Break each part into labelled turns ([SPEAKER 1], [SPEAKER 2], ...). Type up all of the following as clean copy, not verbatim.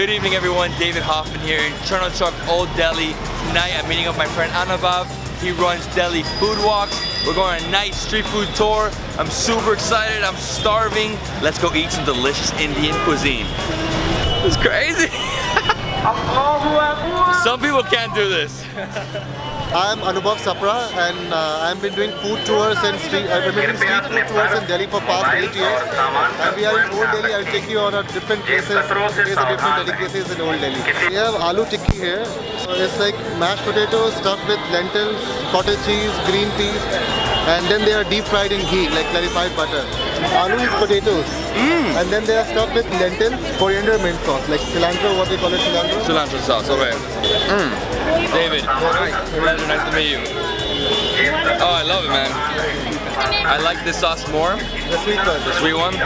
[SPEAKER 1] Good evening everyone, David Hoffman here in Chowk, Old Delhi. Tonight I'm meeting up with my friend Anubhav. He runs Delhi Food Walks. We're going on a nice street food tour. I'm super excited, I'm starving. Let's go eat some delicious Indian cuisine. It's crazy. Some people can't do this.
[SPEAKER 2] I'm Anubhav Sapra and I've been doing food tours and street food tours in Delhi for past 8 years. And we are in Old Delhi. I'll take you on a different places, different delicacies in Old Delhi. We have Aloo Tikki here. So it's like mashed potatoes stuffed with lentils, cottage cheese, green peas, and then they are deep fried in ghee, like clarified butter. Aloo is potatoes. And then they are stuffed with lentils, coriander, mint sauce, like cilantro, what they call it, cilantro?
[SPEAKER 1] Cilantro sauce, okay. David, pleasure, nice to meet you. Oh, I love it, man. I like this sauce more.
[SPEAKER 2] The sweet one.
[SPEAKER 1] The sweet one.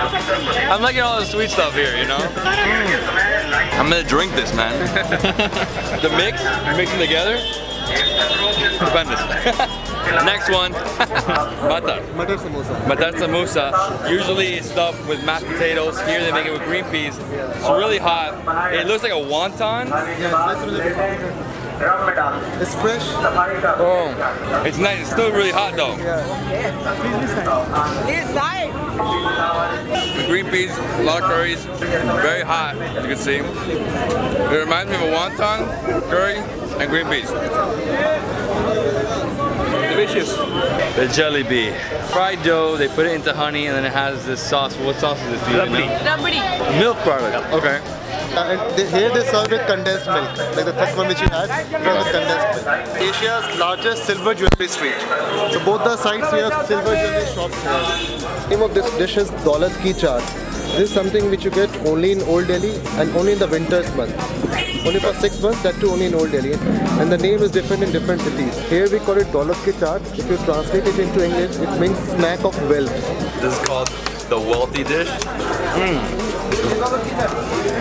[SPEAKER 1] I'm liking all the sweet stuff here, you know? I'm gonna drink this, man. The mix, mix them together. Stupendous. Next one,
[SPEAKER 2] Matar Samosa.
[SPEAKER 1] Matar Samosa. Usually it's stuffed with mashed potatoes. Here they make it with green peas. It's really hot. It looks like a wonton.
[SPEAKER 2] It's fresh.
[SPEAKER 1] Oh, it's nice. It's still really hot though. The green peas, a lot of curries, very hot, as you can see. It reminds me of a wonton, curry, and green peas. Delicious. The Jalebi. Fried dough, they put it into honey, and then it has this sauce. What sauce is this? Do you know? Milk product. Okay.
[SPEAKER 2] Here they serve with condensed milk, like the thak one which you had, serve with condensed milk. Asia's largest silver jewelry street. So both the sides we have silver jewelry shops here. The name of this dish is Daulat Ki Chaat. This is something which you get only in Old Delhi and only in the winter's month. Only for 6 months, that too only in Old Delhi. And the name is different in different cities. Here we call it Daulat Ki Chaat. If you translate it into English, it means snack of wealth.
[SPEAKER 1] This is called the wealthy dish.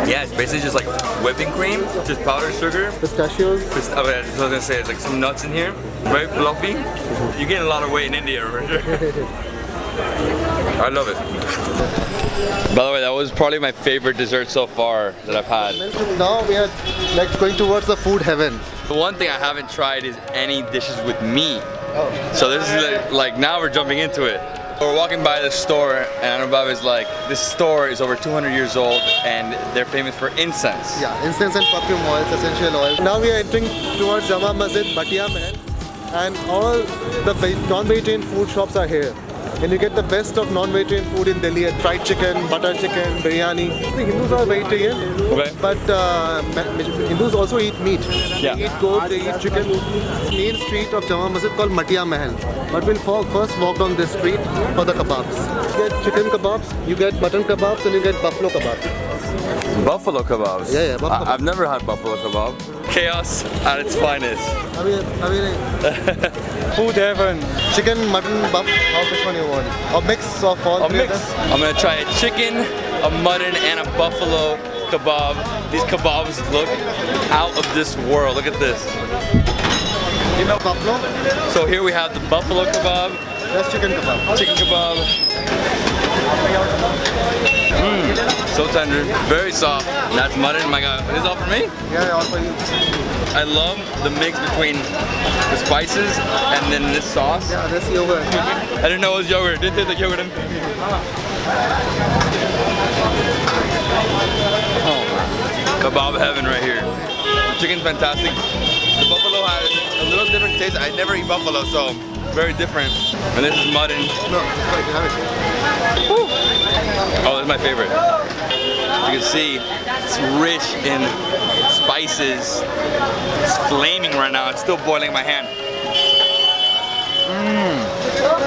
[SPEAKER 1] Yeah, it's basically just like whipping cream, just powdered sugar.
[SPEAKER 2] Pistachios.
[SPEAKER 1] I was gonna say, it's like some nuts in here. Very fluffy. You gain a lot of weight in India for sure. I love it. By the way, that was probably my favorite dessert so far that I've had.
[SPEAKER 2] Now we are like going towards the food heaven.
[SPEAKER 1] The one thing I haven't tried is any dishes with meat. So this is like now we're jumping into it. We're walking by the store and Anubhav is like, this store is over 200 years old and they're famous for incense.
[SPEAKER 2] Yeah, incense and perfume oils, essential oils. Now we are entering towards Jama Masjid, Bhatia Mahal, and all the non-vegetarian food shops are here. And you get the best of non-vegetarian food in Delhi, fried chicken, butter chicken, biryani. The Hindus are vegetarian, but Hindus also eat meat.
[SPEAKER 1] Yeah.
[SPEAKER 2] They eat goat, they eat chicken. Main street of Jama Masjid called Matia Mahal. But we'll first walk down this street for the kebabs. You get chicken kebabs, you get mutton kebabs, and you get buffalo kebabs.
[SPEAKER 1] Buffalo kebabs?
[SPEAKER 2] Yeah, buffalo kebabs.
[SPEAKER 1] I've never had buffalo kebab. Chaos at its finest. Food heaven.
[SPEAKER 2] Chicken, mutton, buff, which one you want? A mix of all three of them?
[SPEAKER 1] I'm gonna try a chicken, a mutton, and a buffalo kebab. These kebabs look out of this world. Look at this.
[SPEAKER 2] You know buffalo?
[SPEAKER 1] So here we have the buffalo kebab.
[SPEAKER 2] That's chicken kebab.
[SPEAKER 1] Chicken kebab. So tender, very soft. And that's mutton. My God, is this all for me?
[SPEAKER 2] Yeah, all for you.
[SPEAKER 1] I love the mix between the spices and then this sauce.
[SPEAKER 2] Yeah, that's yogurt.
[SPEAKER 1] I didn't know it was yogurt. It didn't taste like yogurt. Oh, kebab heaven right here. The chicken's fantastic. The buffalo has a little different taste. I never eat buffalo, so very different. And this is mutton.
[SPEAKER 2] No, it's have it.
[SPEAKER 1] Oh, this is my favorite. You can see it's rich in spices. It's flaming right now. It's still boiling in my hand.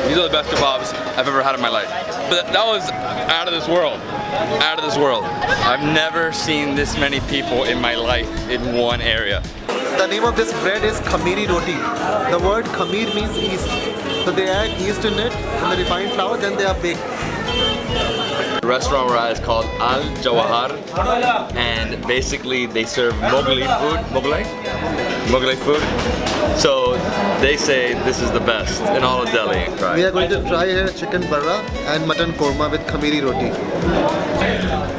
[SPEAKER 1] These are the best kebabs I've ever had in my life. But that was out of this world. Out of this world. I've never seen this many people in my life in one area.
[SPEAKER 2] The name of this bread is Khameeri Roti. The word Khameer means yeast. So they add yeast in it and the refined flour, then they are baked.
[SPEAKER 1] restaurant we're at is called Al Jawahar, and basically they serve Mughlai food. So they say this is the best in all of Delhi.
[SPEAKER 2] We are going to try here chicken barra and mutton korma with Khameeri Roti.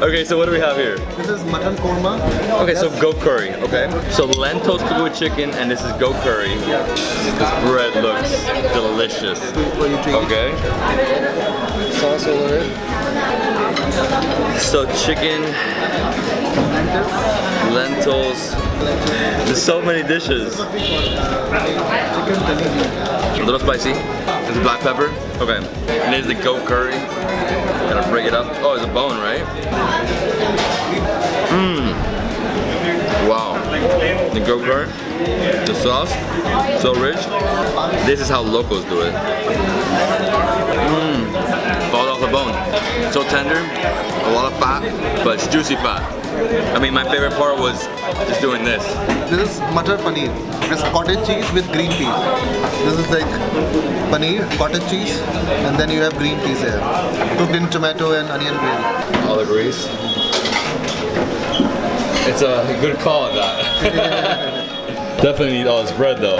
[SPEAKER 1] Okay, so what do we have here?
[SPEAKER 2] This is mutton korma.
[SPEAKER 1] Okay, so goat curry, okay? So lentils cooked with chicken, and this is goat curry. This bread looks delicious. Okay.
[SPEAKER 2] Sauce over it.
[SPEAKER 1] So chicken, lentils. There's so many dishes. A little spicy. This is black pepper. Okay. And there's the goat curry. Gotta break it up. Oh, it's a bone, right? Mmm. Wow. The goat curry. The sauce. So rich. This is how locals do it. Mmm. Falls off the bone. So tender. A lot of fat, but it's juicy fat. I mean, my favorite part was just doing this.
[SPEAKER 2] This is Matar Paneer. This cottage cheese with green peas. This is like paneer, cottage cheese, and then you have green peas here. Cooked in tomato and onion gravy.
[SPEAKER 1] All the grease. It's a good call at that. Definitely need all this bread though.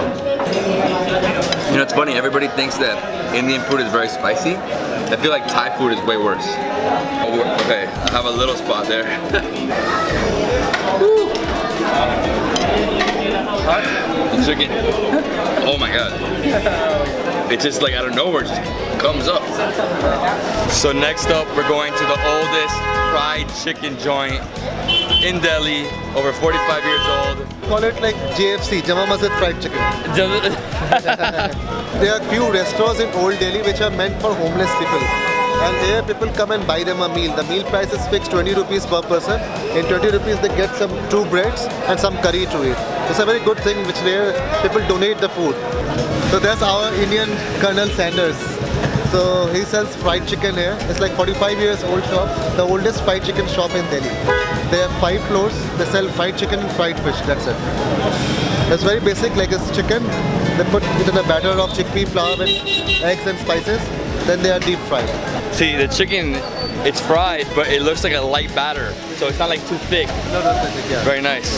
[SPEAKER 1] You know, it's funny, everybody thinks that Indian food is very spicy. I feel like Thai food is way worse. Okay, I have a little spot there. The chicken. Oh my god. It's just like out of nowhere, just comes up. So next up, we're going to the oldest fried chicken joint in Delhi, over 45 years old.
[SPEAKER 2] Call it like JFC, Jama Masjid Fried Chicken. There are few restaurants in Old Delhi which are meant for homeless people. And here people come and buy them a meal. The meal price is fixed 20 rupees per person. In 20 rupees they get some 2 breads and some curry to eat. It's a very good thing where people donate the food. So that's our Indian Colonel Sanders. So he sells fried chicken here. It's like 45 years old shop. The oldest fried chicken shop in Delhi. They have 5 floors. They sell fried chicken and fried fish. That's it. It's very basic, like it's chicken. They put it in a batter of chickpea flour with eggs and spices. Then they are deep fried.
[SPEAKER 1] See, the chicken, it's fried, but it looks like a light batter. So it's not like too thick.
[SPEAKER 2] No, not thick, yeah.
[SPEAKER 1] Very nice.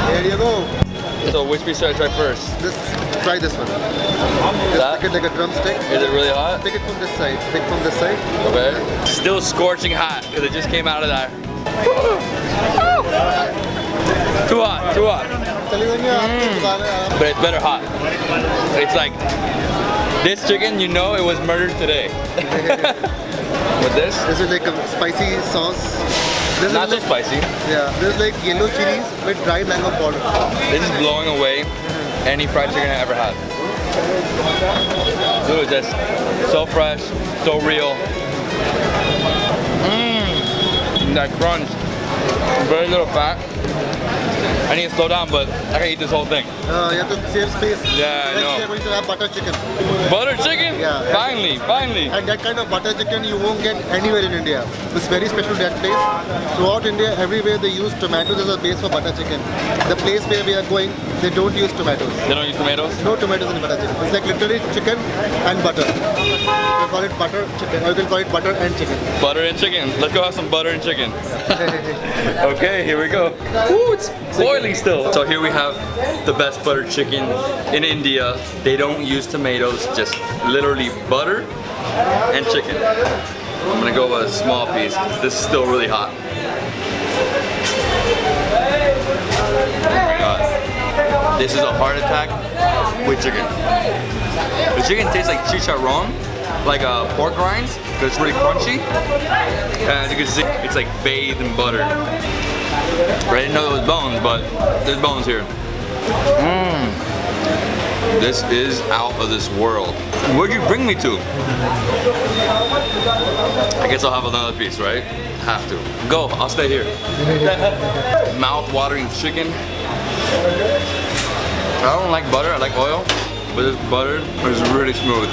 [SPEAKER 2] Here you go.
[SPEAKER 1] So which piece should I try first?
[SPEAKER 2] Try this one. Just take it like a drumstick.
[SPEAKER 1] Is it really hot?
[SPEAKER 2] Take it from this side. Take from this side.
[SPEAKER 1] Okay. Still scorching hot because it just came out of that. Too hot, too hot. But it's better hot. It's like, this chicken, you know it was murdered today. With this?
[SPEAKER 2] This is like a spicy sauce. This
[SPEAKER 1] Not
[SPEAKER 2] is
[SPEAKER 1] so spicy.
[SPEAKER 2] Yeah, this is like yellow chilies with dry mango powder.
[SPEAKER 1] This is blowing away any fried chicken I ever had. Dude, just so fresh, so real. That crunch. Very little fat. I need to slow down, but I can eat this whole thing.
[SPEAKER 2] You have to save space.
[SPEAKER 1] Yeah, I know.
[SPEAKER 2] Next, we're going to have butter chicken.
[SPEAKER 1] Butter chicken?
[SPEAKER 2] Yeah.
[SPEAKER 1] Finally, finally.
[SPEAKER 2] And that kind of butter chicken you won't get anywhere in India. It's very special to that place. Throughout India, everywhere they use tomatoes as a base for butter chicken. The place where we are going, they don't use tomatoes.
[SPEAKER 1] They don't use tomatoes?
[SPEAKER 2] No tomatoes in butter chicken. It's like literally chicken and butter. You can call it butter chicken, or you can call it butter and chicken.
[SPEAKER 1] Butter and chicken. Let's go have some butter and chicken. Okay, here we go. Ooh, it's boiling still. So here we have the best butter chicken in India. They don't use tomatoes, just literally butter and chicken. I'm gonna go with a small piece because this is still really hot. Oh my god. This is a heart attack with chicken. The chicken tastes like chicharron, like pork rinds, because it's really crunchy. And as you can see, it's like bathed in butter. I didn't know there was bones, but there's bones here. This is out of this world. Where'd you bring me to? I guess I'll have another piece, right? Have to. Go, I'll stay here. Mouth-watering chicken. I don't like butter, I like oil. But this butter is really smooth.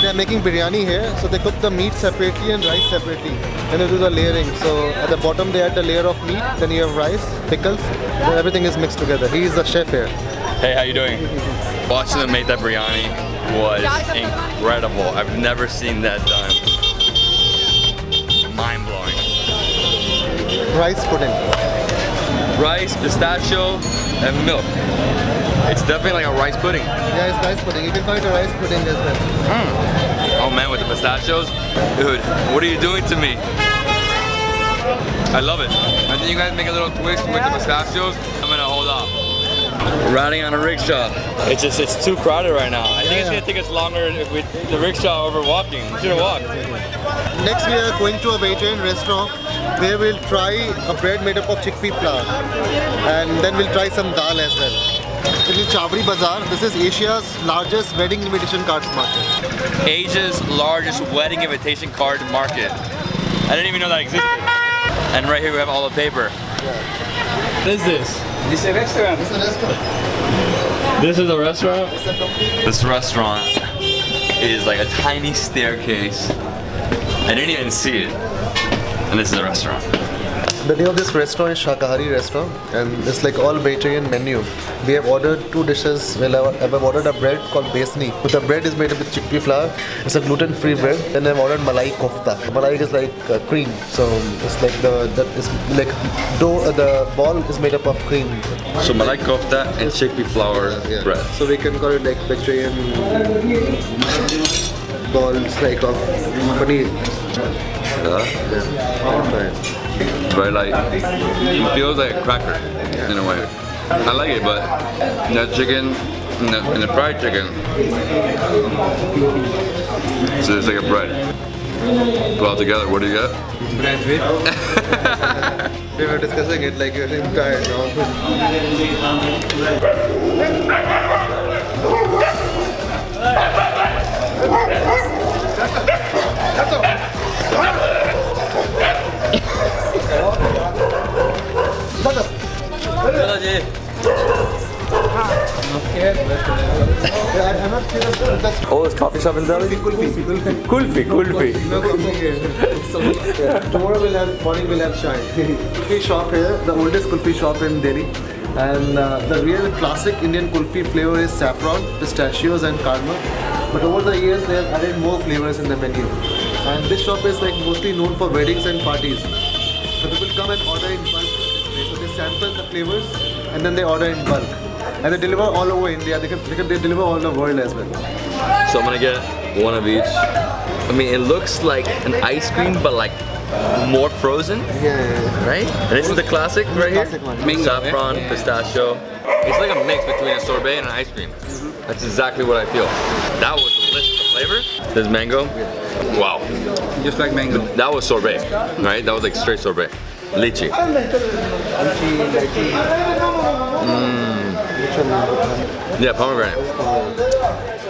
[SPEAKER 2] They are making biryani here, so they cook the meat separately and rice separately. Then they do the layering. So at the bottom they add the layer of meat, then you have rice, pickles, then everything is mixed together. He is the chef here.
[SPEAKER 1] Hey, how you doing? Watching them make that biryani was incredible. I've never seen that done. mind-blowing.
[SPEAKER 2] Rice pudding.
[SPEAKER 1] Rice, pistachio, and milk. It's definitely like a rice pudding.
[SPEAKER 2] Yeah, it's rice pudding. You can call it a rice pudding as well.
[SPEAKER 1] Oh man, with the pistachios? Dude, what are you doing to me? I love it. I think you guys make a little twist with the pistachios. I'm gonna hold off. Riding on a rickshaw. It's too crowded right now. I think it's gonna take us longer if we the rickshaw over walking. We should have walked.
[SPEAKER 2] Next we are going to a vegetarian restaurant where we'll try a bread made up of chickpea flour. And then we'll try some dal as well. This is Chowri Bazaar. This is Asia's largest wedding invitation cards market.
[SPEAKER 1] Asia's largest wedding invitation card market. I didn't even know that existed. And right here we have all the paper. What is this?
[SPEAKER 3] This is a restaurant.
[SPEAKER 2] It's a restaurant.
[SPEAKER 1] This is a restaurant?
[SPEAKER 2] It's a complete...
[SPEAKER 1] This restaurant is like a tiny staircase. I didn't even see it. And this is a restaurant.
[SPEAKER 2] The name of this restaurant is Sakahari restaurant, and it's like all vegetarian menu. We have ordered 2 dishes. Well, I've ordered a bread called Besani. The bread is made up with chickpea flour. It's a gluten-free bread. Then I've ordered Malai Kofta. Malai is like cream, so it's like the dough. The ball is made up of cream.
[SPEAKER 1] So Malai Kofta and chickpea flour bread.
[SPEAKER 2] So we can call it like vegetarian balls like of paneer.
[SPEAKER 1] Very light. It feels like a cracker in a way. I like it, but that chicken and the fried chicken, so it's like a bread. Put all together, what do you got?
[SPEAKER 3] Bread with.
[SPEAKER 2] We were discussing it like you're tired now.
[SPEAKER 1] Oh, this coffee shop in Delhi? Kulfi.
[SPEAKER 2] Tomorrow morning we'll have chai. Kulfi shop here, the oldest kulfi shop in Delhi. And the real classic Indian kulfi flavor is saffron, pistachios and cardamom. But over the years they have added more flavors in the menu. And this shop is like mostly known for weddings and parties. So people come and order in bulk. So they sample the flavors and then they order in bulk. And they deliver all over India. They deliver all over the world as well.
[SPEAKER 1] So I'm gonna get one of each. I mean, it looks like an ice cream, but like more frozen.
[SPEAKER 2] Yeah.
[SPEAKER 1] Right? And this is the classic right here.
[SPEAKER 2] Classic one.
[SPEAKER 1] Saffron, pistachio. It's like a mix between a sorbet and an ice cream. That's exactly what I feel. That was the list of flavors. There's mango. Wow.
[SPEAKER 3] Just like mango.
[SPEAKER 1] That was sorbet, right? That was like straight sorbet. Lychee. Yeah, pomegranate.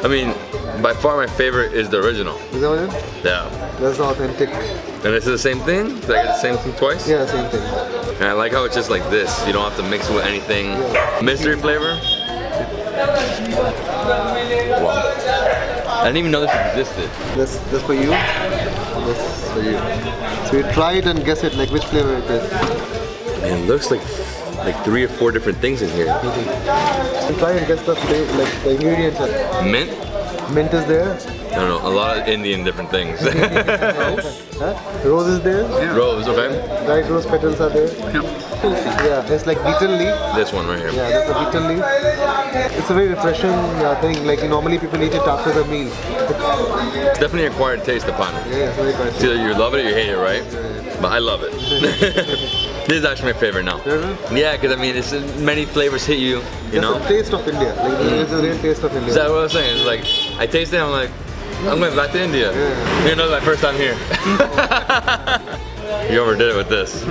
[SPEAKER 1] I mean, by far my favorite is the original.
[SPEAKER 2] Is that what it is?
[SPEAKER 1] Yeah.
[SPEAKER 2] That's authentic.
[SPEAKER 1] And this is the same thing? Did I get the same thing twice?
[SPEAKER 2] Yeah, same thing.
[SPEAKER 1] And I like how it's just like this. You don't have to mix it with anything. Mystery flavor. Wow. I didn't even know this existed.
[SPEAKER 2] This for you. This for you. So you try it and guess it, like which flavor it is.
[SPEAKER 1] Man, it looks like 3 or 4 different things in here.
[SPEAKER 2] So try and guess the flavor, like the ingredients.
[SPEAKER 1] Mint?
[SPEAKER 2] Mint is there.
[SPEAKER 1] I don't know, a lot of Indian different things.
[SPEAKER 2] Huh? Rose is there.
[SPEAKER 3] Yeah.
[SPEAKER 1] Rose, okay.
[SPEAKER 2] Dried rose petals are there. Yeah, it's like beetle leaf.
[SPEAKER 1] This one right here.
[SPEAKER 2] Yeah, that's a beetle leaf. It's a very refreshing thing. Like normally people eat it after the meal.
[SPEAKER 1] It's definitely an acquired taste upon it.
[SPEAKER 2] Yeah, it's very
[SPEAKER 1] It's
[SPEAKER 2] good.
[SPEAKER 1] either you love it or you hate it, right? But I love it. This is actually my favorite now. Yeah, because I mean, it's many flavors hit you, you know?
[SPEAKER 2] It's the taste of India. Like it's a real taste of India.
[SPEAKER 1] Is that what I was saying? It's like, I taste it, I'm like, I'm going back to India. You know, my first time here. You overdid it with this.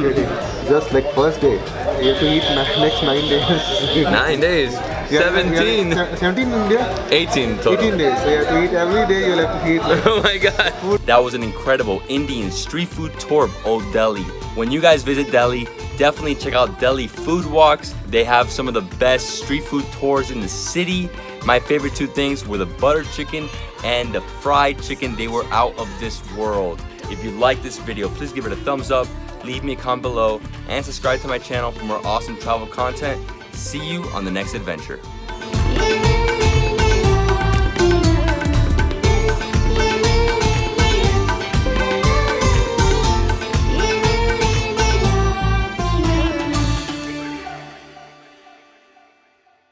[SPEAKER 2] Just like first day. You have to eat next 9 days.
[SPEAKER 1] 9 days. 17.
[SPEAKER 2] 17 in India?
[SPEAKER 1] 18 total.
[SPEAKER 2] 18 days. So you have to eat every day. You'll have to eat. Like,
[SPEAKER 1] Oh my god. That was an incredible Indian street food tour of Old Delhi. When you guys visit Delhi, definitely check out Delhi Food Walks. They have some of the best street food tours in the city. My favorite 2 things were the butter chicken and the fried chicken. They were out of this world. If you like this video, please give it a thumbs up, leave me a comment below, and subscribe to my channel for more awesome travel content. See you on the next adventure.